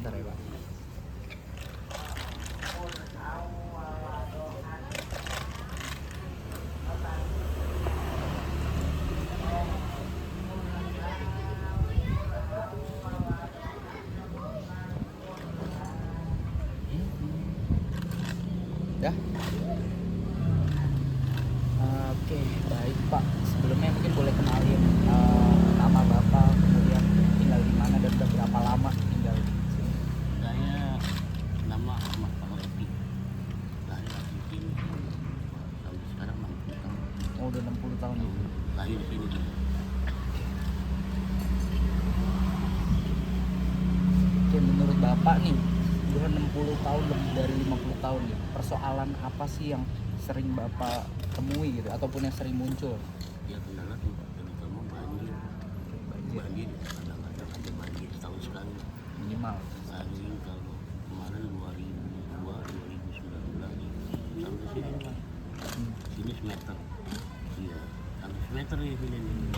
Bentar ya Pak. Ya. Oke, baik Pak. Sebelumnya mungkin boleh kenalin nama Bapak, kemudian tinggal di mana dan udah berapa lama tinggal di sini. Saya nama Ahmad Pahlevi, lahir di sini sampai sekarang 60 tahun. Oh, udah 60 tahun ya. Lahir di sini. Oke, menurut Bapak nih, udah 60 tahun, lebih dari 50 tahun ya. Persoalan apa sih yang sering Bapak temui gitu ataupun yang sering muncul? Ya kendala terutama banjir. Banjir Banjir kadang-kadang ada banjir setahun sekali. minimal. Paling kalau kemarin 2002 2019 sampai sini lah. Sini semeter. Iya, sampai semeter ya sini nih.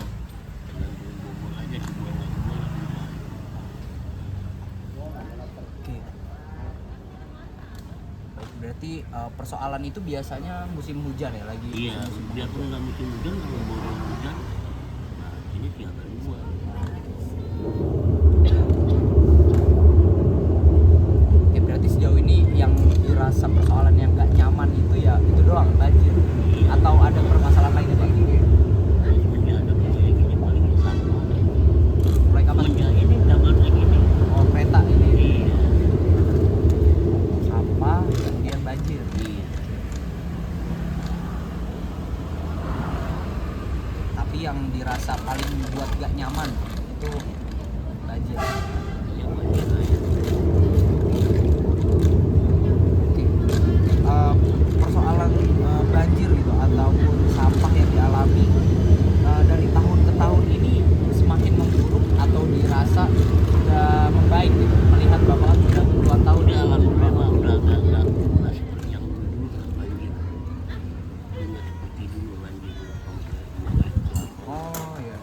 Dan bobol aja dibuang lagi. Oke. Baik, berarti persoalan itu biasanya musim hujan ya lagi. Iya, musim biarpun nggak musim hujan, kalau baru hujan, nah ini tinggal dua. Oke, berarti sejauh ini yang dirasa persoalan yang nggak nyaman itu ya itu doang banjir. Atau ada permasalahan lainnya Pak? Semenjak ada proyek ini paling sampah. Proyek apa? Semenjak ini double track ini. Oh, kereta ini. Iya. Sampah, kemudian banjir. Iya. Tapi yang dirasa paling buat gak nyaman itu banjir. Yang banjir aja. Oke. Persoalan banjir gitu ataupun sampah yang dialami dari tahun ke tahun ini semakin memburuk atau dirasa sudah membaik gitu. Melihat Bapak kan sudah puluhan tahun Udah alhamdulillah mah udah nggak seperti yang dulu lah banjir. Udah seperti dulu banjir sampai Oh ya.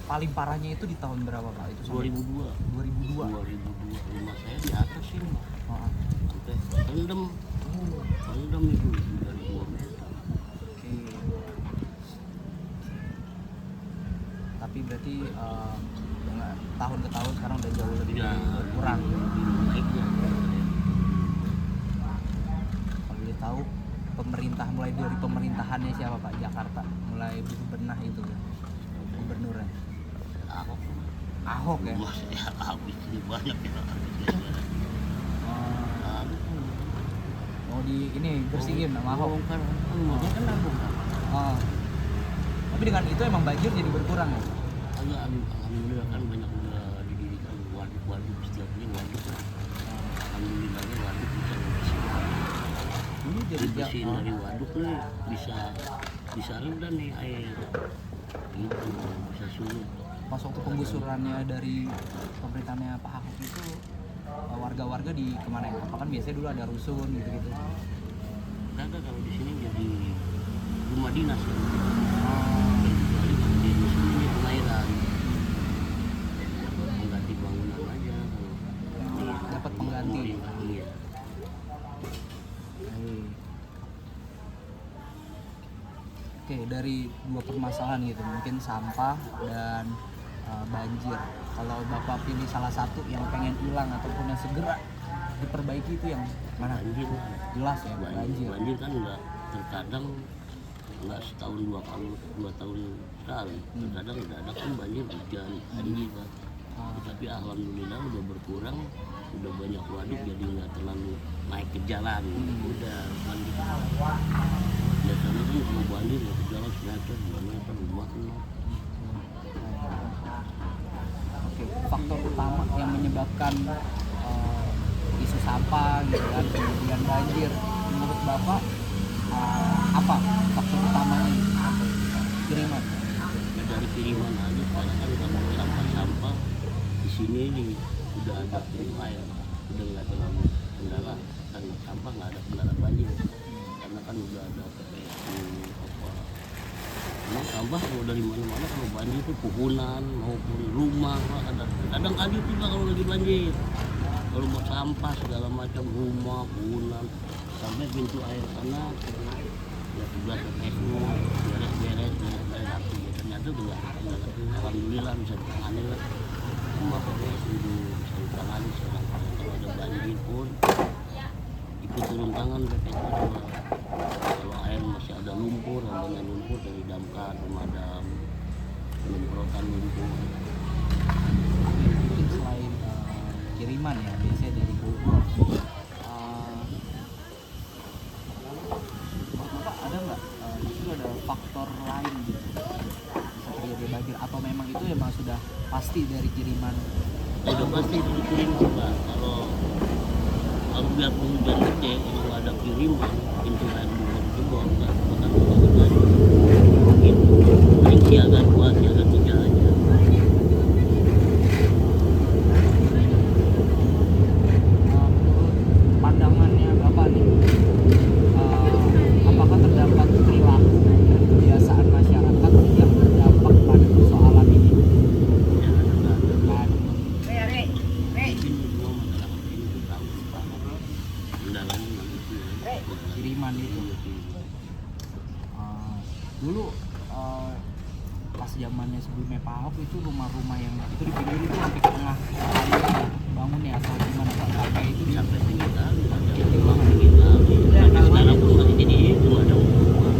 Paling parahnya itu di tahun berapa Pak? Itu sampai 2002. 2002. 2002 rumah saya di atas ini Oh, sampai rendem itu dari 2 meter. oke. Tapi berarti dengan tahun ke tahun sekarang udah jauh lebih Udah berkurang. lebih baik ya. Kalau boleh tahu pemerintah mulai dari pemerintahannya siapa Pak Jakarta mulai berbenah itu ya, gubernurnya Ahok. Ahok ya. Rumah saya habis ini banyak ya. Oh di ini bersihin sama Ahok. Kan rumahnya kan nabung. Oh. Tapi dengan itu emang banjir jadi berkurang ya. Agak alhamdulillah kan banyak udah didirikan waduk setiap ini waduk. Alhamdulillahnya waduk bisa ngebersihin. Ini jadi Dibersihin dari waduk nih bisa rendah nih air. Gitu bisa surut. pas waktu penggusurannya dari pemerintahannya Pak Ahok itu warga-warga di kemana ya? Apa kan biasanya dulu ada rusun gitu-gitu. Kagak kalau di sini jadi rumah dinas kan. Oh. Kecuali kalau di rusun ini pengairan. Mengganti bangunan aja. Dapat pengganti. Iya. Oke, dari dua permasalahan gitu, mungkin sampah dan banjir. Kalau Bapak pilih salah satu yang pengen hilang ataupun yang segera diperbaiki itu yang mana? Banjir. Jelas ya, banjir. Banjir kan nggak terkadang nggak setahun 2 tahun sekali. Terkadang udah ada kan banjir hujan banjir kan. Tapi alhamdulillah udah berkurang, udah banyak waduk jadi nggak terlalu naik ke jalan. Udah banjir. Biasanya kan kalau banjir ya ke jalan semeter, 2 meter, 2 meter. Oke, faktor utama yang menyebabkan isu sampah gitu kan, kemudian banjir, menurut Bapak apa faktor utamanya gitu? Kiriman. Ya dari kiriman aja sekarang kan kalau sampah-sampah di sini nih udah ada air, udah nggak terlalu kendala kan sampah, nggak ada kendala banjir karena kan udah ada PPSU apa. Emang sampah kalau dari mana-mana kalau banjir itu puhunan maupun rumah ada kadang kayu juga kalau lagi banjir. kalau buat sampah segala macam, rumah, bangunan, sampai pintu air sana ya tugas PPSU beres-beres rapi ya. Ternyata juga alhamdulillah bisa ditangani lah, semua PPSU bisa ditangani sekarang. Kalau ada banjir pun ikut turun tangan PPSU juga. Kalau air masih ada lumpur, adanya lumpur dari damkar pemadam penyemprotan lumpur. Mungkin selain kiriman ya biasanya dari Bogor, menurut Bapak ada nggak justru ada faktor lain gitu bisa terjadi banjir, atau memang itu memang sudah pasti dari kiriman? Udah pasti dikirim Pak. Kalau biarpun hujan gede, kalau ada kiriman pintu air Bogor juga nggak bakal terjadi. Gitu. Paling siaga 2, siaga 3 aja. Menurut pandangannya Bapak nih, apakah terdapat perilaku dan kebiasaan masyarakat yang berdampak pada persoalan ini? Ya ada. Kan, Mungkin semua masyarakat ini tuh tahu kendalanya manusia. kiriman itu. Dulu pas zamannya sebelumnya Pak Ahok itu rumah-rumah yang itu di pinggir itu sampai ke tengah kali bangun ya, atau gimana Pak, sampai itu bisa Sampai tinggi kali, tinggi kali. Tapi sekarang pun masih jadi itu ada rumah.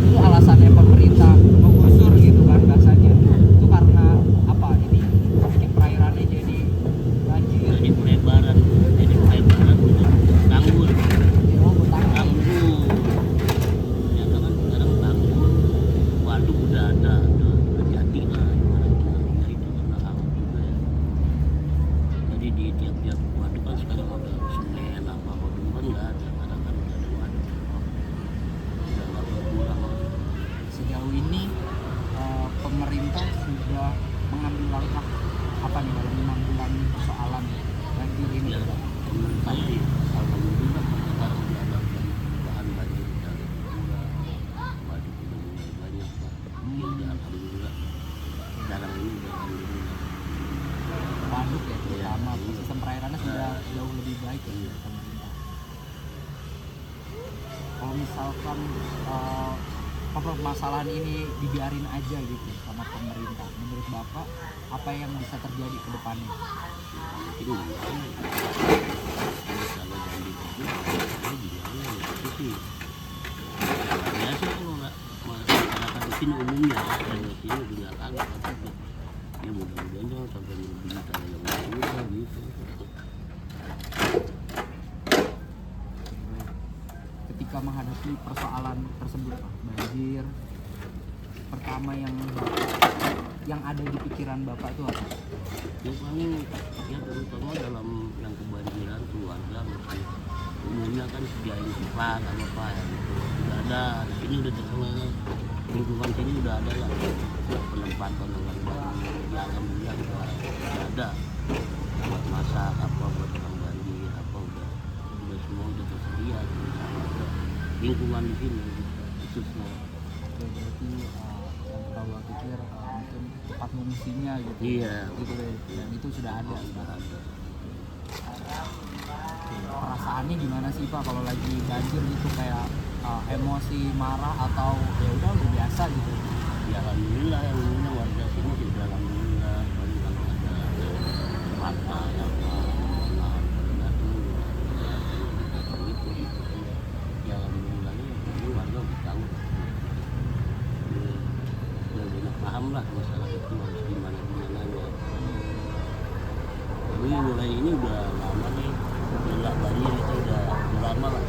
itu alasannya pemerintah menggusur gitu kan bahasanya, itu karena apa, ini bikin perairannya jadi banjir. Jadi pelebaran untuk tanggul. Oh, betah. Tanggul. Ternyata kan sekarang tanggul, waduk udah ada, udah jadi lah. Ya itu karena Ahok juga ya. Jadi di tiap-tiap waduk kan sekarang ada semen apa dulu kan nggak ada. Sekarang kan udah ada waduk. Udah nggak berkurang. Sejauh ini pemerintah sudah mengambil langkah apa nih dalam menanggulangi persoalan banjir ini? Ya, menurut saya ya, alhamdulillah sekarang udah ada perubahan banjir udah berkurang, waduk udah mulai banyak lah. Ya udah alhamdulillah. Sekarang ini udah alhamdulillah. Waduk ya terutama, Iya. sistem perairannya sudah jauh lebih baik ya dari pemerintah. Kalau misalkan permasalahan ini dibiarin aja gitu sama pemerintah, menurut Bapak apa yang bisa terjadi ke depannya? Mungkin gimana ya? Kalau banjir itu saya gimana ya itu sih. Ya biasa kalau nggak masyarakat di sini umumnya yang di sini juga kagak apa. Ya mudah-mudahan jangan sampai melebihi kalau yang udah gitu. Ketika menghadapi persoalan tersebut Pak, banjir, pertama yang ada di pikiran Bapak itu apa? Ya paling ya terutama dalam yang kebanjiran keluarga mungkin umumnya kan sediain tempat apa ya gitu. Udah ada di sini udah terkenal, lingkungan sini udah ada lah penempatan orang banjir. Ya alhamdulillah udah ada buat masak apa buat orang banjir apa udah semua udah tersedia gitu. Sama ada lingkungan di sini khususnya. Oke, berarti yang Bapak pikir mungkin tempat mengungsinya gitu. Iya. Gitu deh. Dan itu sudah ada Udah sekarang. ada. Oke, perasaannya gimana sih Pak kalau lagi banjir gitu, kayak emosi, marah, atau ya udah biasa gitu? Ya alhamdulillah yang umumnya warga sini juga alhamdulillah paling kalau ada fakta apa permohonan pada datang gitu ya alhamdulillahnya ini warga udah tahu udah banyak paham lah masalah itu harus gimana ya. Tapi mulai ini udah lama nih nggak banjir itu udah lama lah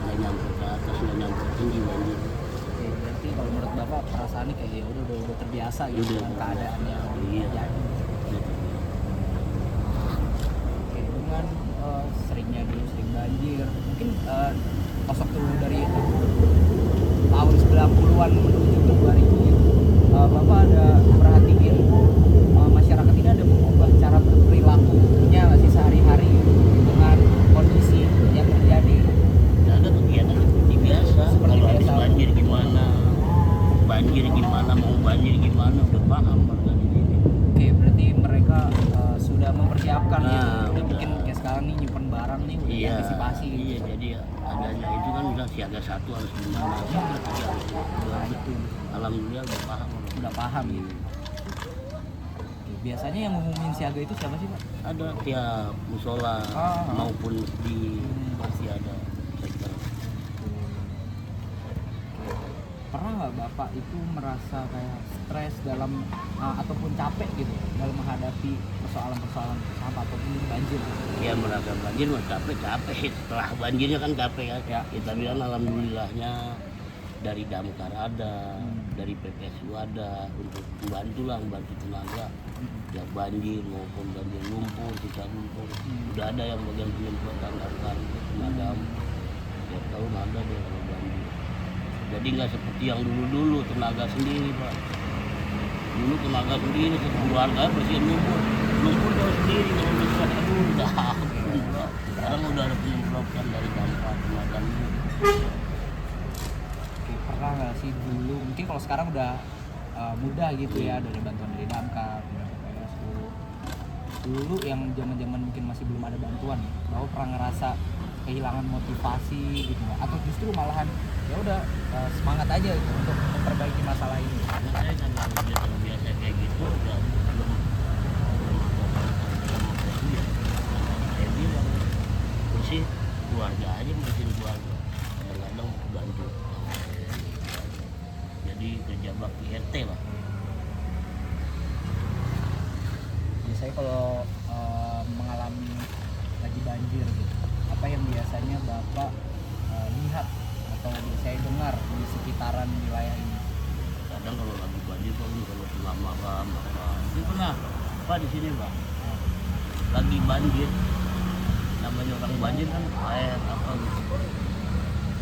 nggak nyampe ke atas nggak nyampe tinggi banjir. Oke, berarti kalau menurut Bapak perasaannya kayak ya udah terbiasa gitu Udah. dengan keadaannya Iya. jadi. Oke, dengan seringnya dulu sering banjir, mungkin pas waktu dari tahun 90-an menuju ke 2000 gitu, Bapak ada perhatiin masyarakat ini ada mengubah cara berperilakunya nggak sih sehari-hari dengan kondisi yang terjadi? Nggak ada kegiatan seperti biasa. Seperti Kalau habis biasa. banjir gimana mau banjir gimana udah paham warga di sini. Oke, berarti siaga 1 harus gimana, siaga 3 harus gimana. Betul. Alhamdulillah udah paham. Udah paham gitu. Oke, biasanya yang ngumumin siaga itu siapa sih Pak? Ada tiap musola maupun di pasti ada sektor. Pernah nggak Bapak itu merasa kayak stres dalam ataupun capek gitu dalam menghadapi persoalan-persoalan sampah ataupun banjir? Ya merasa banjir mah capek setelah banjirnya kan capek kan. Ya. Tapi kan alhamdulillahnya dari damkar ada, dari PPSU ada untuk membantu tenaga ya banjir maupun banjir lumpur, sisa lumpur. Udah ada yang bagian penyemprotan damkar pemadam. Tiap tahun ada deh kalau banjir. Jadi nggak seperti yang dulu tenaga sendiri Pak. Dulu tenaga sendiri keluarga bersihin lumpur kalau sendiri kalau besar udah ampun. Sekarang udah ada penyemprotan dari damkar pemadam. Oke, pernah nggak sih dulu mungkin kalau sekarang udah mudah gitu ya dari bantuan dari damkar, dari PPSU. Dulu yang zaman mungkin masih belum ada bantuan ya, bahwa pernah ngerasa kehilangan motivasi gitu nggak? Atau justru malahan ya udah semangat aja gitu untuk memperbaiki masalah ini. Karena saya kan udah terbiasa kayak gitu, udah belum saya bilang bersih keluarga aja, bersihin keluarga kadang-kadang bantu. Jadi kerja bakti RT lah. Biasanya kalau mengalami lagi banjir gitu, apa yang biasanya Bapak lihat atau biasanya dengar di sekitaran wilayah ini? Kadang kalau lagi banjir kalau tengah malam apa ini pernah Pak di sini Pak lagi banjir, namanya orang banjir kan air apa gitu,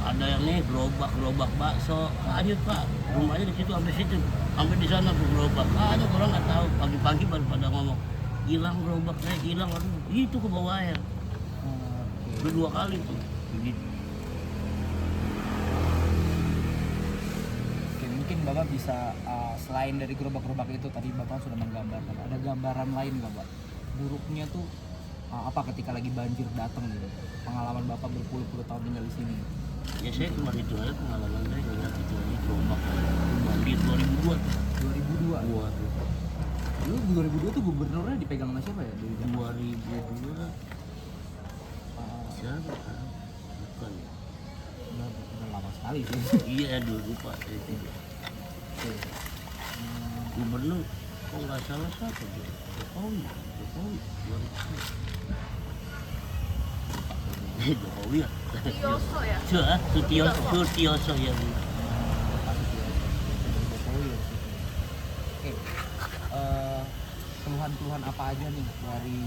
ada yang nih gerobak bakso, lanjut Pak rumahnya di situ sampai di sana tuh gerobak, ada orang nggak tahu, pagi-pagi baru pada ngomong hilang gerobak saya hilang, aduh itu ke bawah air. Udah 2 kali tuh begitu. Oke, mungkin Bapak bisa selain dari gerobak-gerobak itu tadi Bapak sudah menggambarkan, ada gambaran lain nggak Pak? Buruknya tuh apa ketika lagi banjir datang gitu? Pengalaman Bapak berpuluh-puluh tahun tinggal di sini. Ya saya cuma itu aja pengalaman saya ngeliat itu aja gerobak banjir 2002 tuh. 2002. Waduh. Dulu 2002 tuh gubernurnya dipegang sama siapa ya? 2002 siapa? Bukan. Udah lama sekali sih. Iya dulu Pak itu. Gubernur kok nggak salah siapa tuh? Jokowi. Jokowi ya? Sutioso ya? Sutioso ya. Jokowi ya. Oke. Keluhan-keluhan apa aja nih dari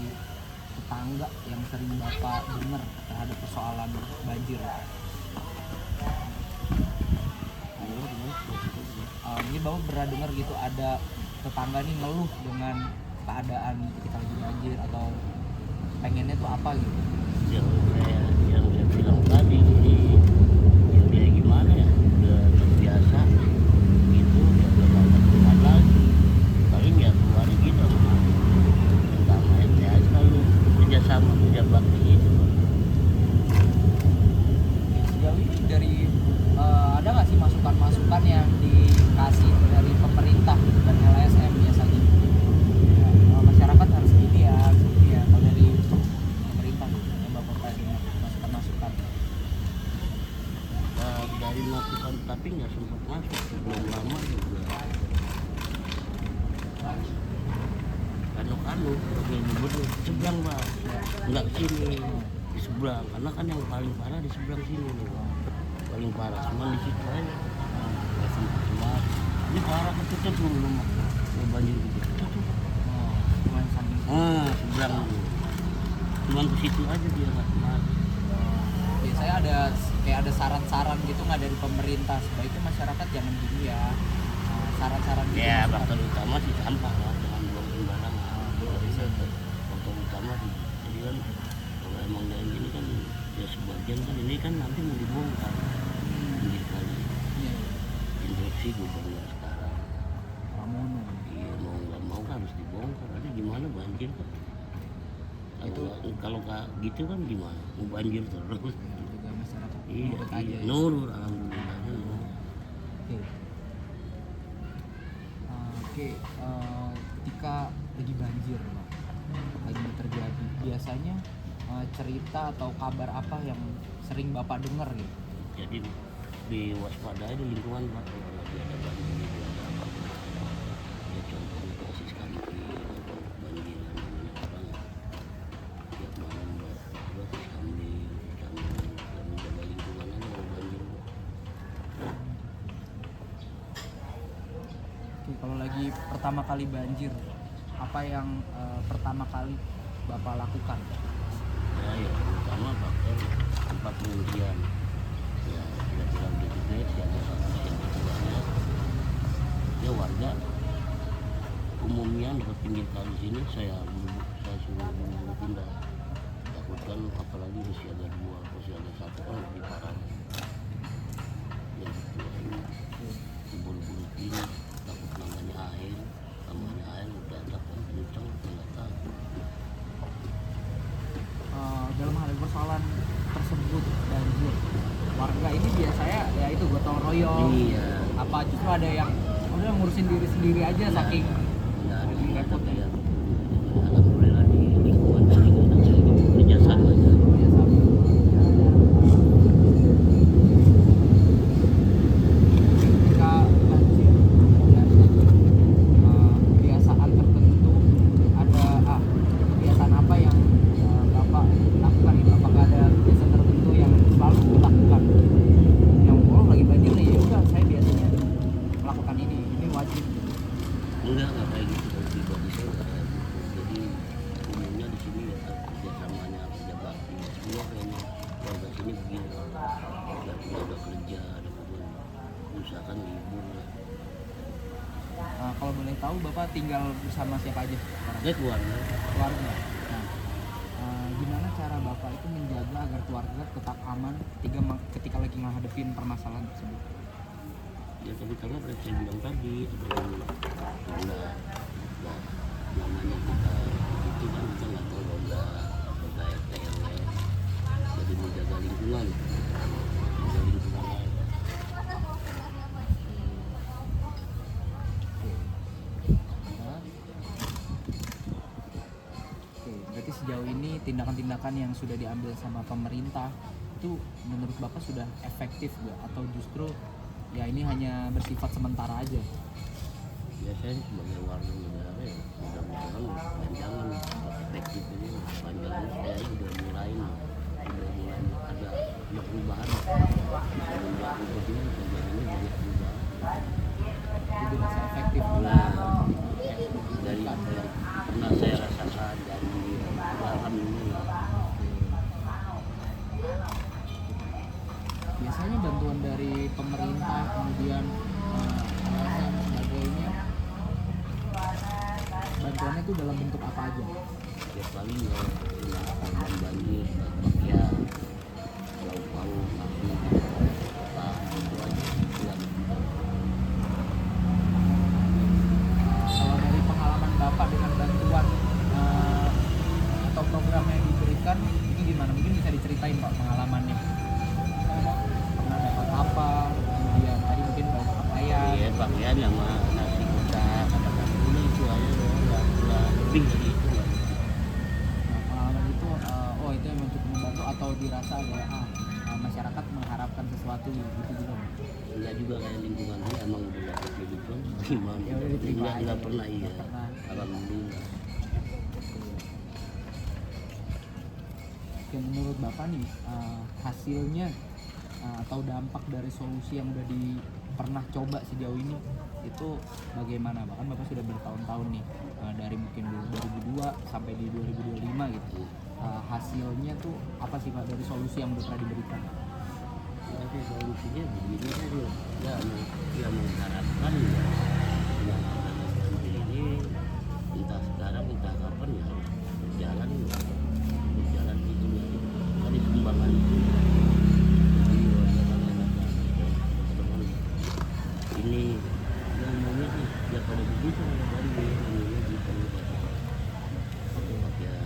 tetangga yang sering Bapak dengar terhadap persoalan banjir? Mungkin Bapak pernah dengar gitu ada tetangga nih ngeluh dengan keadaan ketika lagi banjir atau pengennya tuh apa gitu? Yang saya bilang tadi ini ya gimana ya, udah terbiasa gitu, ya udah nggak keluar lagi, paling ya keluarnya gitu sama RT aja selalu kerjasama kerja bakti itu. Sejauh ini dari ada nggak sih masukan yang dikasih dari pemerintah dan LSM biasanya? Ya, masyarakat harus gini ya. Kalau dari pemerintah yang Bapak tadi masukan. Dari masukan tapi nggak sempat masuk, belum lama juga. Kanu wakil gubernur seberang Pak, nggak sini di seberang, karena kan yang paling parah di seberang sini nih Pak. Paling parah cuma di situ aja, nggak sempat keluar. Ini parah ketutup dulu rumah, banjir gitu. Seberang cuman ke situ aja dia nggak kemari. Biasanya ada saran-saran gitu nggak dari pemerintah sebaiknya masyarakat jangan gini ya, saran-saran gitu? Ya faktor utama sih sampah lah, jangan buang sembarangan. Faktor utama sih, jadi kan kalau emang kayak gini kan ya sebagian kan ini kan nanti mau dibongkar pinggir kali. Instruksi gubernur sekarang Pramono. iya mau nggak mau kan harus dibongkar, ada gimana banjir kan. Kalau nggak gitu kan gimana, mau banjir terus. Juga masyarakat nurut aja ya. Nurut, alhamdulillah. Oke. Oke, ketika lagi banjir, Pak, lagi terjadi, biasanya cerita atau kabar apa yang sering Bapak dengar gitu? Jadi diwaspadai di lingkungan Pak, kalau lagi ada banjir, ada apa, ya contohnya krisis kantin atau banjir namanya orang tiap malam buat kambing dan menjaga lingkungan aja kalau banjir. Oke, kalau lagi pertama kali banjir, apa yang pertama kali Bapak lakukan? Ya terutama faktor tempat pengungsian, ya kira-kira udah gede siaga satu siaga duanya, ya warga umumnya dekat pinggir kali sini saya suruh buru-buru pindah, takutkan apalagi di siaga 2 atau siaga 1 kan lebih parah ya gitu. Buru-buru pindah, takut namanya air udah ada kan kencang nggak tahu. Dalam hal persoalan tersebut banjir, warga ini biasanya ya itu gotong royong. Iya. Apa justru ada yang udah ngurusin diri sendiri aja saking Nggak ada yang repot repot ya. ya. Alhamdulillah di lingkungan sini ada saya kerjasama aja. Biasa. Ketika banjir dan kebiasaan tertentu ada kebiasaan apa yang Bapak lakukan itu? Apakah ada kebiasaan tertentu yang selalu dilakukan? Yang lagi banjir nih, ya udah saya biasanya melakukan ini wajib. Enggak kayak gitu, kalau pribadi saya nggak kayak gitu. Jadi umumnya di sini ya kerjasamanya kerja bakti semua kayaknya warga sini begini lah. Ada kerja, ada kebun, usahakan libur lah. Kalau boleh tahu Bapak tinggal bersama siapa aja sekarang? Saya keluarga. Keluarga. Nah, gimana cara Bapak itu menjaga agar keluarga tetap aman ketika lagi menghadapin permasalahan tersebut? Ya terutama seperti saya bilang tadi, karena namanya kita itu kan kita nggak tahu lomba RT RW, jadi menjaga lingkungan aja. Oke, berarti sejauh ini tindakan-tindakan yang sudah diambil sama pemerintah itu menurut Bapak sudah efektif nggak? Atau justru ya ini hanya bersifat sementara aja? Ya saya sebagai warga negara ya mudah-mudahan panjangan efektif ini panjangan saya udah mulai ada perubahan semenjak ini panjangannya banyak perubahan. Jadi rasa efektif. Nah, dari apa yang pernah saya rasakan dari alhamdulillah. Biasanya bantuan dari pemerintah kemudian dan sebagainya, bantuannya itu dalam bentuk apa aja? Ya paling korban banjir, pakaian, lauk pauk, nasi, apa itu aja. Kalau dari pengalaman Bapak dengan bantuan atau program yang diberikan ini gimana? Mungkin bisa diceritain Pak pengalamannya. Pernah dapat apa? Kemudian tadi mungkin bawa pakaian. Iya pakaian sama nasi kotak, katakan dulu itu aja nggak lebih dari itu nggak. Nah, pengalaman itu, itu memang cukup membantu atau dirasa kayak masyarakat mengharapkan sesuatu gitu juga? Enggak juga kayak lingkungan saya emang udah dapat begitu gimana? Ya udah diterima aja. Nggak pernah iya. Nggak pernah. Alhamdulillah. Oke, menurut Bapak nih hasilnya atau dampak dari solusi yang udah pernah coba sejauh ini itu bagaimana? Bahkan Bapak sudah bertahun-tahun nih dari mungkin 2002 sampai di 2025 gitu. Hasilnya tuh apa sih Pak dari solusi yang udah pernah diberikan? Tapi solusinya begini aja. Ya mengharapkan ya yang adanya banjir ini entah sekarang entah kapan ya berjalan itu ya. Tadi sumbangan itu ini yang umumnya sih ya pada begitu kalau banjir ini gitu ya.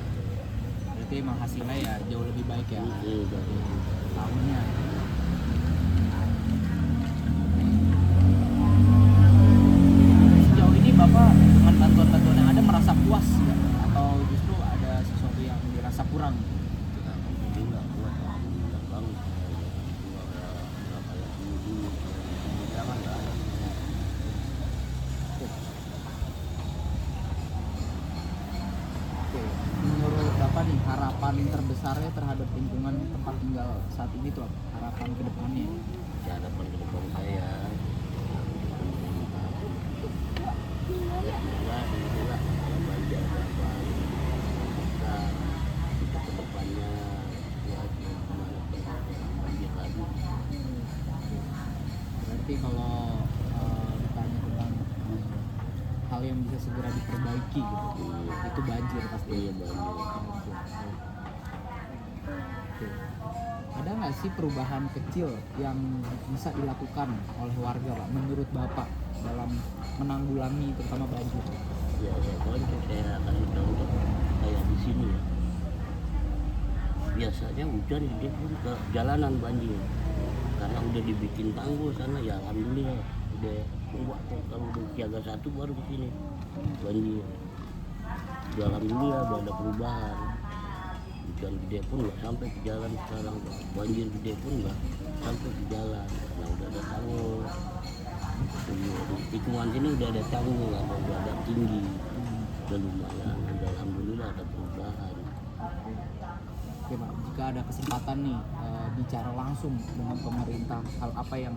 Berarti emang hasilnya ya jauh lebih baik ya Udah. tahunnya. puas nggak? Atau justru ada sesuatu yang dirasa kurang? Jadi nggak kuat, alhamdulillah banget. Nggak kayak dulu, jangan nggak ada. Oke, menurut Bapak nih harapan terbesarnya terhadap lingkungan tempat tinggal saat ini tuh apa? Harapan kedepannya? Harapan ke depan saya ya semoga inilah kalau banjir apa kita untuk kedepannya ya gimana banjir lagi. Berarti kalau ditanya tentang hal yang bisa segera diperbaiki gitu, itu banjir pasti. Iya banjir. Oke. Ada nggak sih perubahan kecil yang bisa dilakukan oleh warga, Pak, menurut Bapak dalam menanggulangi terutama banjir? Ya saya kasih contoh kayak di sini ya. Biasanya hujan dia pun ke jalanan banjir karena udah dibikin tanggul sana ya alhamdulillah udah tunggu kalau udah siaga 1 baru ke sini banjir. Ya, alhamdulillah udah ada perubahan. Hujan gede pun nggak sampai ke jalan sekarang, banjir gede pun nggak sampai ke jalan karena udah ada tanggul. Di tikungan sini udah ada tanggul, udah ada tinggi, udah lumayan. Alhamdulillah ada perubahan. Oke, Pak, jika ada kesempatan nih bicara langsung dengan pemerintah, hal apa yang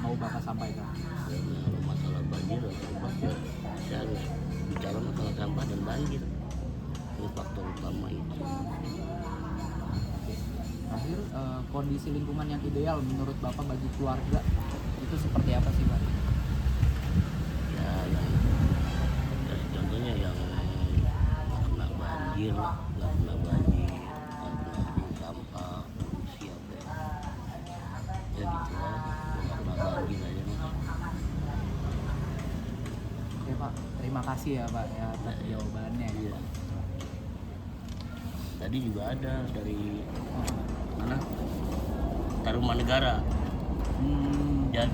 mau Bapak sampaikan? Karena kalau masalah banjir ya saya harus bicara masalah sampah dan banjir. Ini faktor utama itu. Terakhir, kondisi lingkungan yang ideal menurut Bapak bagi keluarga itu seperti apa sih, Pak? Ya yang contohnya yang nggak kena banjir lah, nggak kena banjir, nggak kena sampah, polusi apa ya gitu lah, nggak kena banjir aja mas. Oke, Pak, terima kasih ya, Pak, ya atas jawabannya. Iya. Tadi juga ada dari mana? Taruman Negara. Jadi